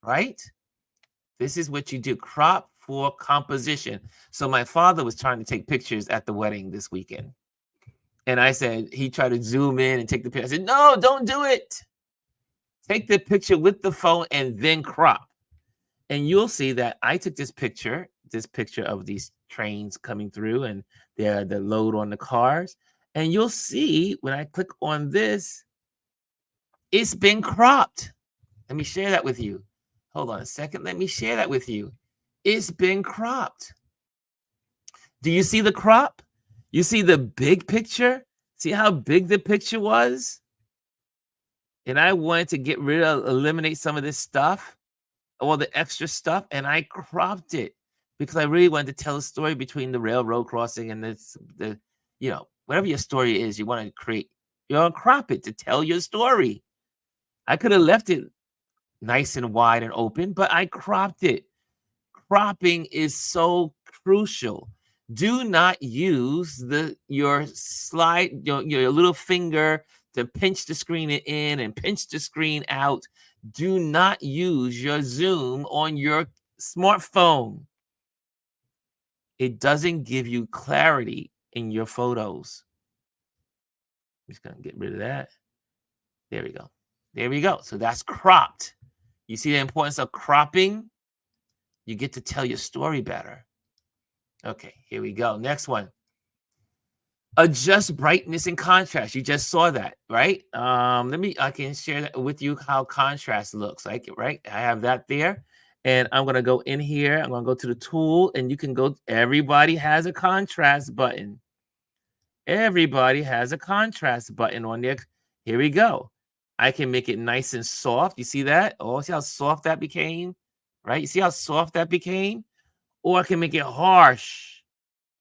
Right? This is what you do. Crop for composition. So my father was trying to take pictures at the wedding this weekend. And I said, he tried to zoom in and take the picture. I said, no, don't do it. Take the picture with the phone and then crop. And you'll see that I took this picture of these trains coming through and the load on the cars. And you'll see when I click on this, it's been cropped. Let me share that with you. Hold on a second. Let me share that with you. It's been cropped. Do you see the crop? You see the big picture? See how big the picture was? And I wanted to eliminate some of this stuff, all the extra stuff, and I cropped it because I really wanted to tell a story between the railroad crossing and whatever your story is, you want to create, crop it to tell your story. I could have left it nice and wide and open, but I cropped it. Cropping is so crucial. Do not use your slide, your little finger to pinch the screen in and pinch the screen out. Do not use your zoom on your smartphone. It doesn't give you clarity in your photos. I'm just going to get rid of that. There we go. There we go. So that's cropped. You see the importance of cropping? You get to tell your story better. Okay, here we go. Next one. Adjust brightness and contrast. You just saw that, right? I can share that with you how contrast looks like, right? I have that there. And I'm going to go in here. I'm going to go to the tool and you can go. Everybody has a contrast button. Everybody has a contrast button on there. Here we go. I can make it nice and soft. You see that? Oh, see how soft that became, right? You see how soft that became? Or I can make it harsh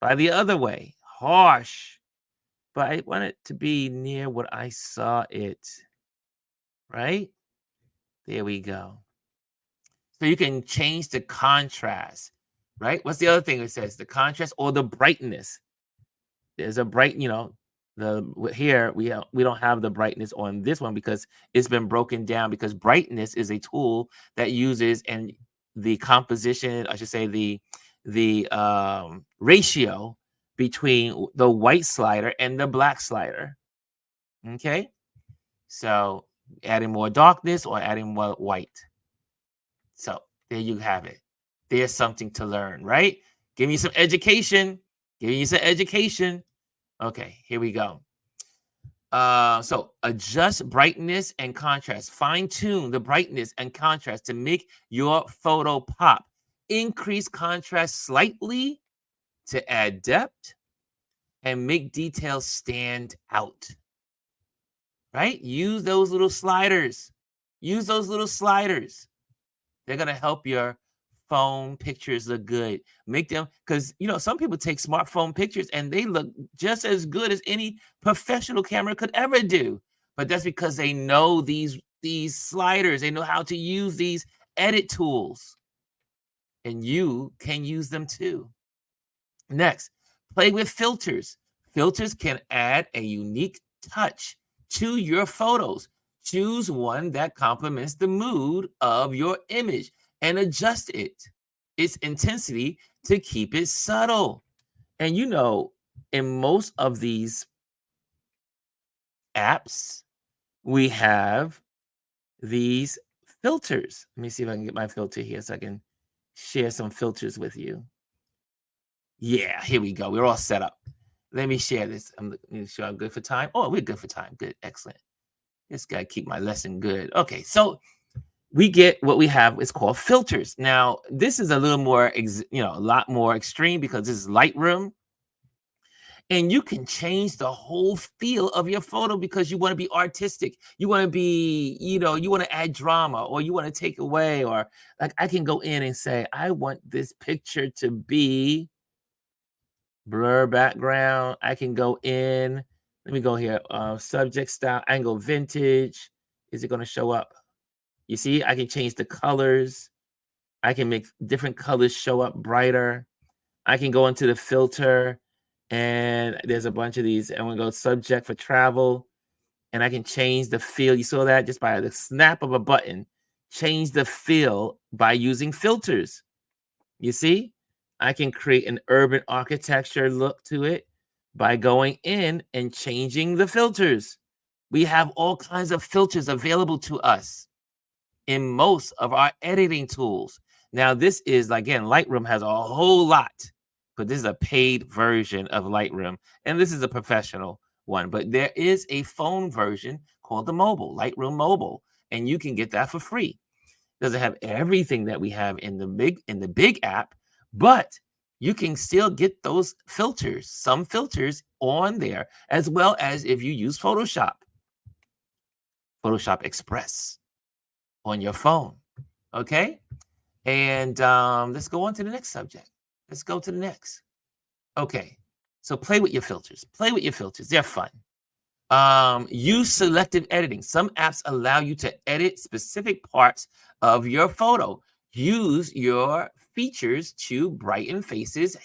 by the other way, harsh. But I want it to be near what I saw it, right? There we go. So you can change the contrast, right? What's the other thing it says? The contrast or the brightness. There's a bright, here we don't have the brightness on this one because it's been broken down because brightness is a tool that uses and the composition, I should say the ratio between the white slider and the black slider. Okay, so adding more darkness or adding more white. So there you have it. There's something to learn, right? Give me some education. Give you some education. Okay, here we go. So adjust brightness and contrast. Fine tune the brightness and contrast to make your photo pop. Increase contrast slightly to add depth and make details stand out. Right? Use those little sliders. Use those little sliders. They're going to help your phone pictures look good. Make them, because some people take smartphone pictures and they look just as good as any professional camera could ever do. But that's because they know these sliders. They know how to use these edit tools. And you can use them too. Next, play with filters. Filters can add a unique touch to your photos. Choose one that complements the mood of your image and adjust its intensity to keep it subtle. And in most of these apps, we have these filters. Let me see if I can get my filter here so I can share some filters with you. Yeah, here we go. We're all set up. Let me share this. I'm sure I'm good for time. Oh, we're good for time. Good. Excellent. Just got to keep my lesson good. Okay, so we get what we have is called filters. Now, this is a little more, a lot more extreme because this is Lightroom. And you can change the whole feel of your photo because you want to be artistic. You want to be, you want to add drama or you want to take away, or like I can go in and say, I want this picture to be blur background. I can go in. Let me go here. Subject style, angle vintage. Is it going to show up? You see, I can change the colors. I can make different colors show up brighter. I can go into the filter, and there's a bunch of these. I'm gonna go subject for travel, and I can change the feel. You saw that just by the snap of a button. Change the feel by using filters. You see, I can create an urban architecture look to it by going in and changing the filters. We have all kinds of filters available to us in most of our editing tools. Now, this is, again, Lightroom has a whole lot, but this is a paid version of Lightroom, and this is a professional one. But there is a phone version called the mobile, Lightroom Mobile, and you can get that for free. Doesn't have everything that we have in the big app, but you can still get those filters, some filters on there, as well as if you use Photoshop Express on your phone. Okay, and let's go on to the next subject. Let's go to the next. Okay, so play with your filters. They're fun. Use selective editing. Some apps allow you to edit specific parts of your photo. Use your features to brighten faces,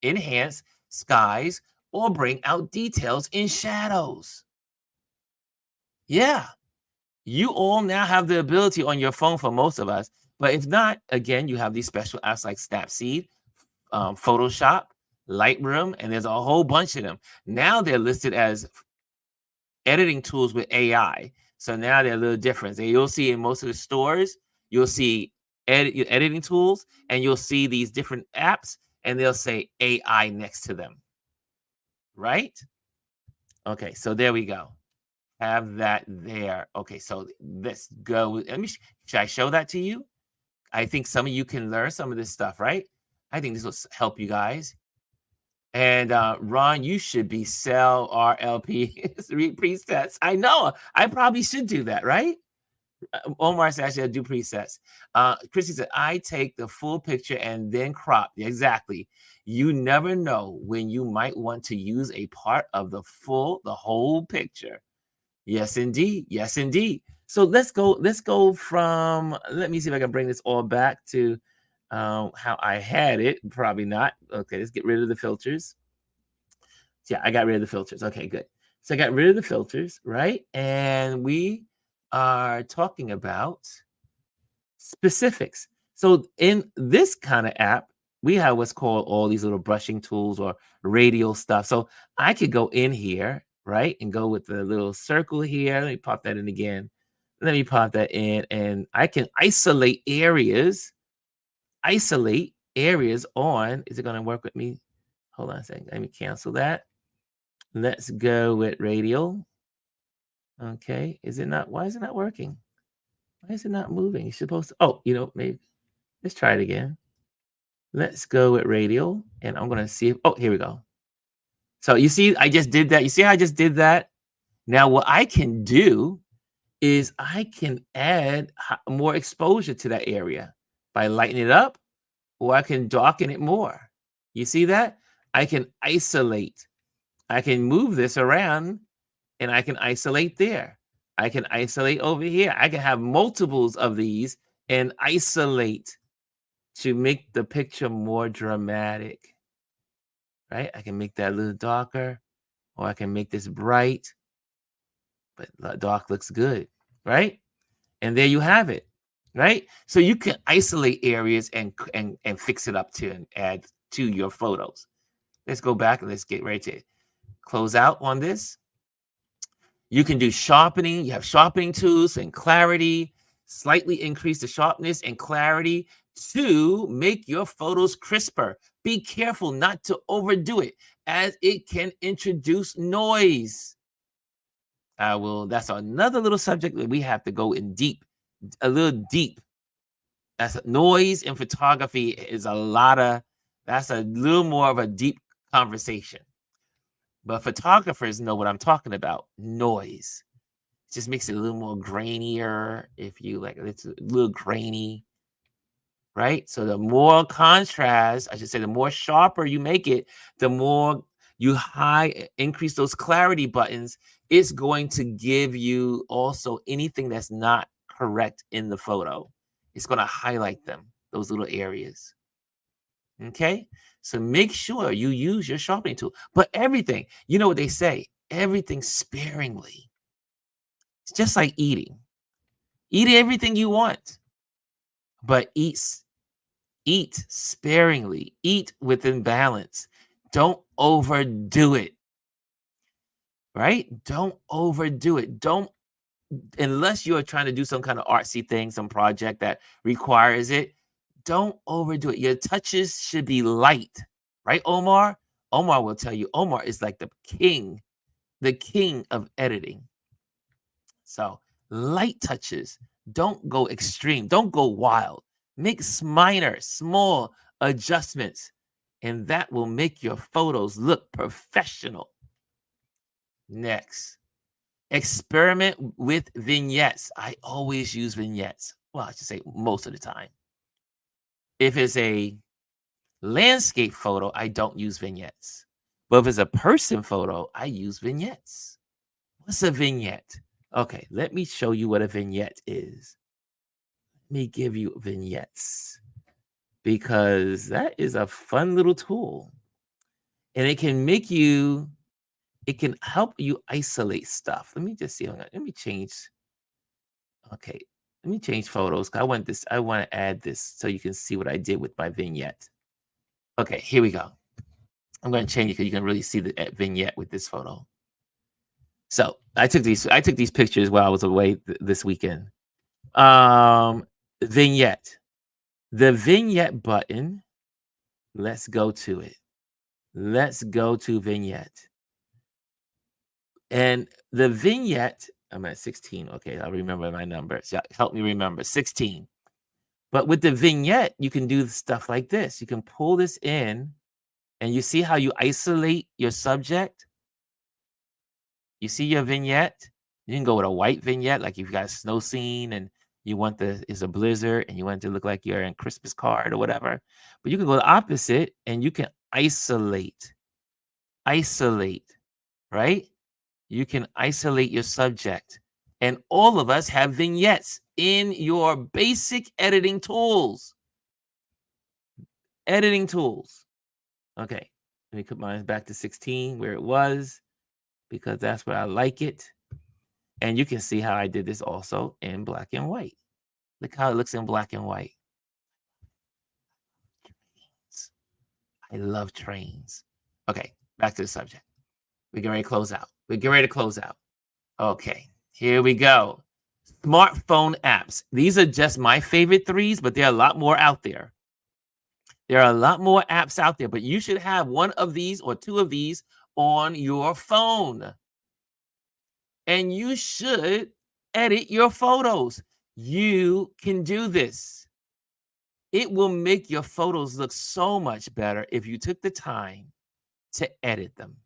enhance skies, or bring out details in shadows. Yeah, you all now have the ability on your phone for most of us. But if not, again, you have these special apps like Snapseed, Photoshop, Lightroom, and there's a whole bunch of them. Now they're listed as editing tools with AI. So now they're a little different. So you'll see in most of the stores, you'll see editing tools, and you'll see these different apps, and they'll say AI next to them. Right? Okay, so there we go. Have that there. Okay, so let's go. Should I show that to you? I think some of you can learn some of this stuff, right? I think this will help you guys. And Ron, you should be sell RLP presets. I know. I probably should do that, right? Omar said I should do presets. Chrissy said, I take the full picture and then crop. Exactly. You never know when you might want to use a part of the whole picture. Yes, indeed. Yes, indeed. So let's go from, let me see if I can bring this all back to how I had it. Probably not. Okay, let's get rid of the filters. Yeah, I got rid of the filters. Okay, good. So I got rid of the filters, right? And we are talking about specifics. So in this kind of app, we have what's called all these little brushing tools or radial stuff. So I could go in here, right? And go with the little circle here. Let me pop that in again. Let me pop that in, and I can isolate areas on. Is it going to work with me? Hold on a second. Let me cancel that. Let's go with radial. Okay. Why is it not working? Why is it not moving? It's supposed to, maybe let's try it again. Let's go with radial, and I'm going to see if, here we go. So you see, I just did that. You see how I just did that? Now what I can do is I can add more exposure to that area by lightening it up, or I can darken it more. You see that? I can isolate. I can move this around, and I can isolate there. I can isolate over here. I can have multiples of these and isolate to make the picture more dramatic, right? I can make that a little darker, or I can make this bright, but dark looks good, right? And there you have it, right? So you can isolate areas and fix it up to and add to your photos. Let's go back and let's get ready to close out on this. You can do sharpening. You have sharpening tools and clarity. Slightly increase the sharpness and clarity to make your photos crisper. Be careful not to overdo it, as it can introduce noise. That's another little subject that we have to go in deep, a little deep. That's noise in photography is that's a little more of a deep conversation. But photographers know what I'm talking about. Noise. It just makes it a little more grainier. If you like, it's a little grainy, right? So the more contrast, I should say, the more sharper you make it, the more you increase those clarity buttons, it's going to give you also anything that's not correct in the photo. It's going to highlight them. those little areas. Okay, so make sure you use your sharpening tool, but everything, you know what they say, everything sparingly. It's just like eating. Eat everything you want, but eat sparingly, eat within balance. Don't overdo it, right? Don't overdo it. Don't, unless you are trying to do some kind of artsy thing, some project that requires it, don't overdo it. Your touches should be light, right, Omar? Omar will tell you, Omar is like the king of editing. So light touches, don't go extreme, don't go wild. Make minor, small adjustments, and that will make your photos look professional. Next, experiment with vignettes. I always use vignettes. Well, I should say most of the time. If it's a landscape photo, I don't use vignettes. But if it's a person photo, I use vignettes. What's a vignette? Okay, let me show you what a vignette is. Let me give you vignettes, because that is a fun little tool. And it can help you isolate stuff. Let me just see. Let me change. Okay, let me change photos. I want to add this so you can see what I did with my vignette. Okay, here we go. I'm going to change it because you can really see the vignette with this photo. So I took these pictures while I was away this weekend. Vignette. The vignette button. Let's go to it. Let's go to vignette. And the vignette, I'm at 16. Okay, I'll remember my numbers. Yeah, help me remember 16. But with the vignette, you can do stuff like this. You can pull this in, and you see how you isolate your subject. You see your vignette. You can go with a white vignette, like if you got a snow scene and you want it's a blizzard and you want it to look like you're in Christmas card or whatever. But you can go the opposite, and you can isolate, right? You can isolate your subject. And all of us have vignettes in your basic editing tools. Editing tools. Okay, let me put mine back to 16 where it was, because that's where I like it. And you can see how I did this also in black and white. Look how it looks in black and white. I love trains. Okay, back to the subject. We're getting ready to close out. Okay, here we go. Smartphone apps. These are just my favorite 3s, but there are a lot more out there. There are a lot more apps out there, but you should have one of these or 2 of these on your phone. And you should edit your photos. You can do this. It will make your photos look so much better if you took the time to edit them.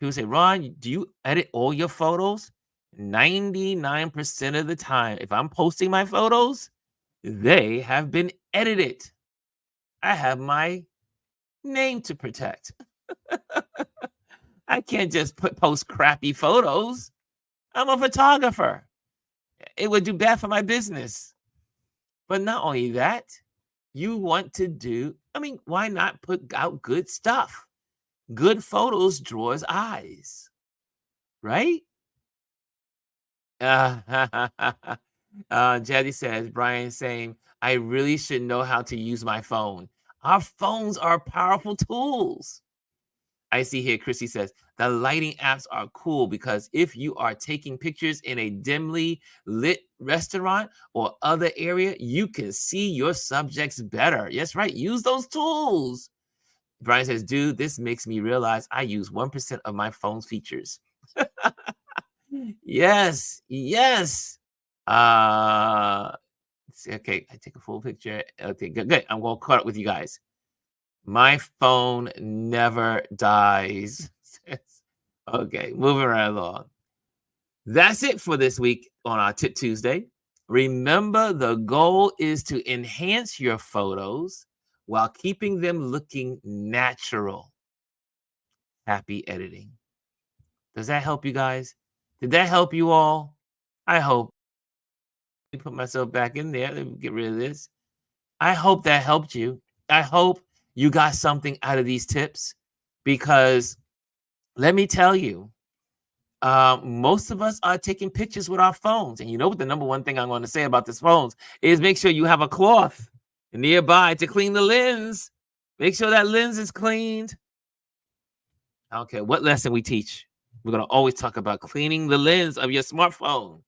People say, Ron, do you edit all your photos? 99% of the time, if I'm posting my photos, they have been edited. I have my name to protect. I can't just post crappy photos. I'm a photographer. It would do bad for my business. But not only that, you want to do, why not put out good stuff? Good photos draws eyes, right? Jaddy says, Brian saying, I really should know how to use my phone. Our phones are powerful tools. I see here, Chrissy says, the lighting apps are cool because if you are taking pictures in a dimly lit restaurant or other area, you can see your subjects better. Yes, right. Use those tools. Brian says, dude, this makes me realize I use 1% of my phone's features. Yes. Okay, I take a full picture. Okay, good. I'm going to cut up with you guys. My phone never dies. Okay, moving right along. That's it for this week on our Tip Tuesday. Remember, the goal is to enhance your photos while keeping them looking natural. Happy editing. Does that help you guys? Did that help you all? I hope. Let me put myself back in there. Let me get rid of this. I hope that helped you. I hope you got something out of these tips, because let me tell you, most of us are taking pictures with our phones. And you know what the number one thing I'm going to say about these phones is make sure you have a cloth nearby to clean the lens. Make sure that lens is cleaned. I don't care what lesson we teach. We're going to always talk about cleaning the lens of your smartphone,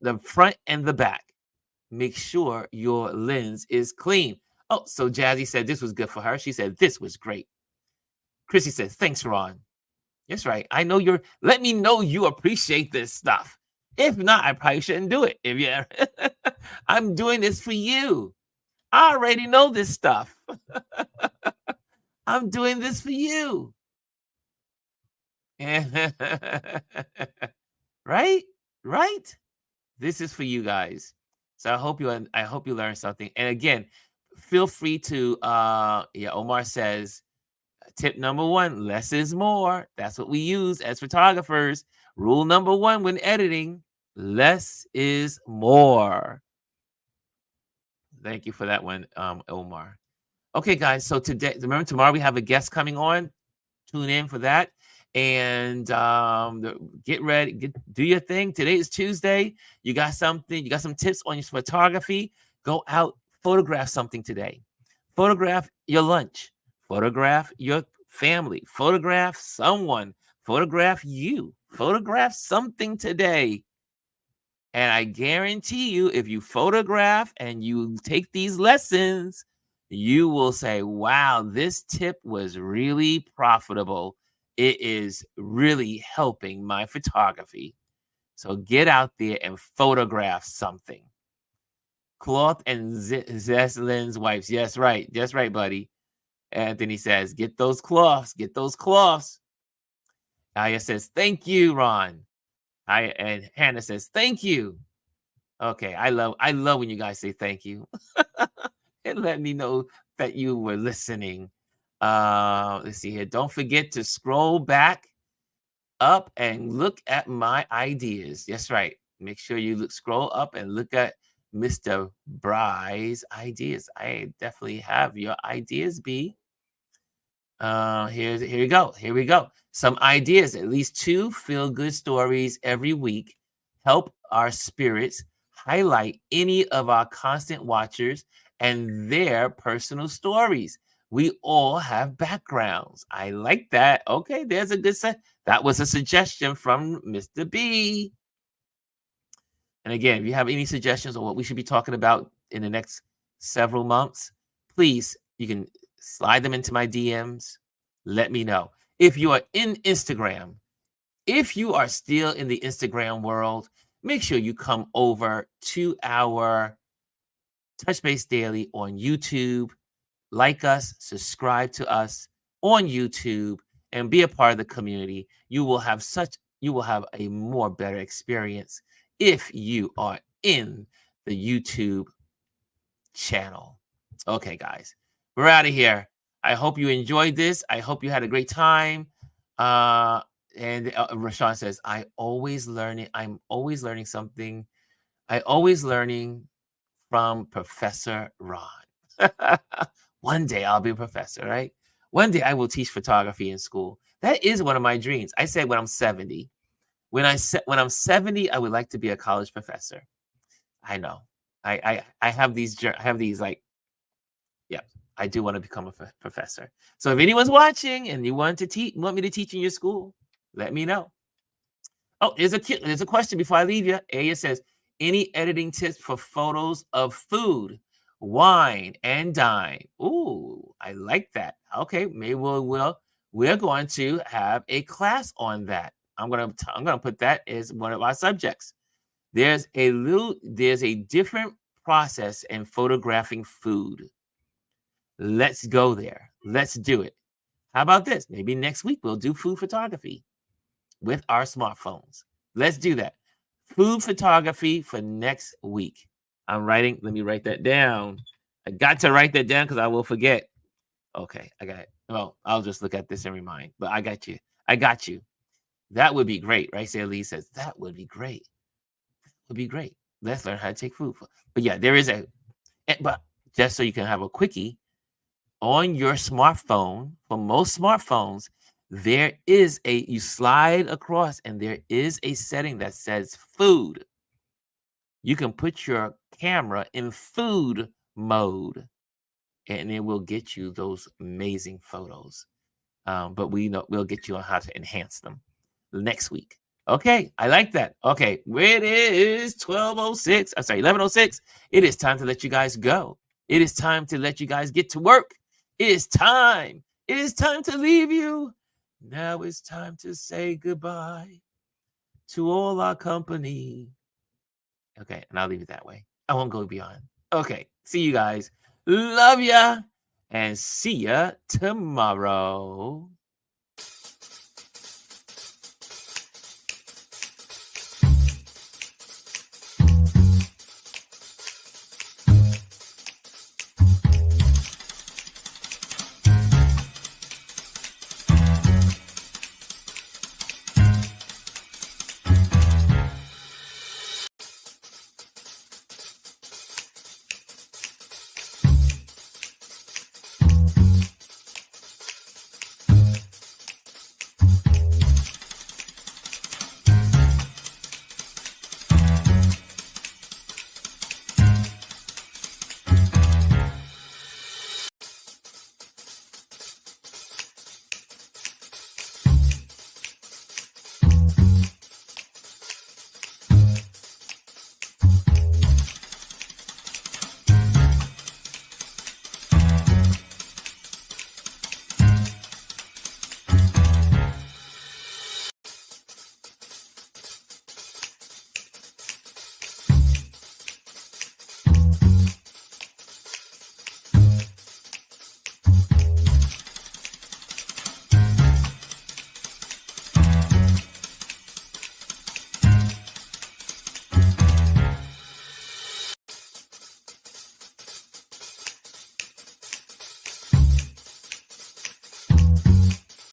the front and the back. Make sure your lens is clean. Oh, so Jazzy said this was good for her. She said this was great. Chrissy says, thanks, Ron. That's right. I know let me know you appreciate this stuff. If not, I probably shouldn't do it. If you I'm doing this for you. I already know this stuff. I'm doing this for you. Right? Right? This is for you guys. So I hope you learned something. And again, feel free to Omar says, tip number 1, less is more. That's what we use as photographers. Rule number 1 when editing, less is more. Thank you for that one, Omar. Okay, guys. So today, remember, tomorrow we have a guest coming on. Tune in for that. And get ready, do your thing. Today is Tuesday. You got something, you got some tips on your photography. Go out, photograph something today. Photograph your lunch. Photograph your family. Photograph someone. Photograph you. Photograph something today. And I guarantee you, if you photograph and you take these lessons, you will say, wow, this tip was really profitable. It is really helping my photography. So get out there and photograph something. Cloth and zest lens wipes. Yes, right. That's right, buddy. Anthony says, get those cloths. Get those cloths. Aya says, thank you, Ron. And Hannah says, thank you. Okay, I love when you guys say thank you. And let me know that you were listening. Let's see here. Don't forget to scroll back up and look at my ideas. That's right. Make sure you scroll up and look at Mr. Bry's ideas. I definitely have your ideas, B. Here you go. Here we go. Some ideas. At least 2 feel-good stories every week. Help our spirits. Highlight any of our constant watchers and their personal stories. We all have backgrounds. I like that. Okay, there's a good set. That was a suggestion from Mr. B. And again, if you have any suggestions on what we should be talking about in the next several months, please, you can slide them into my DMs. Let me know. If you are in Instagram, if you are still in the Instagram world, make sure you come over to our Touch Base Daily on YouTube. Like us, subscribe to us on YouTube, and be a part of the community. You will have a more better experience if you are in the YouTube channel. Okay, guys, we're out of here. I hope you enjoyed this. I hope you had a great time. And Rashawn says, I'm always learning something. I'm always learning from Professor Ron. One day I'll be a professor, right? One day I will teach photography in school. That is one of my dreams. I said when I'm 70. When I'm 70, I would like to be a college professor. I know. I have these like, yeah, I do want to become a professor. So if anyone's watching and you want me to teach in your school, let me know. Oh, there's a question before I leave you. Aya says, any editing tips for photos of food, wine, and dine? Ooh, I like that. Okay, maybe we're going to have a class on that. I'm gonna put that as one of our subjects. There's a different process in photographing food. Let's go there. Let's do it. How about this? Maybe next week we'll do food photography with our smartphones. Let's do that. Food photography for next week. Let me write that down. I got to write that down because I will forget. Okay, I got it. Well, I'll just look at this and remind, but I got you. That would be great, right? Say Lee says, that would be great. That would be great. Let's learn how to take food. But yeah, but just so you can have a quickie on your smartphone. For most smartphones, there is you slide across and there is a setting that says food. You can put your camera in food mode and it will get you those amazing photos. But we'll get you on how to enhance them next week. Okay, I like that. Okay, it is 12:06. I'm sorry, 11:06. It is time to let you guys go. It is time to let you guys get to work. It is time. It is time to leave you. Now it's time to say goodbye to all our company. Okay, and I'll leave it that way. I won't go beyond. Okay, see you guys. Love ya. And see ya tomorrow.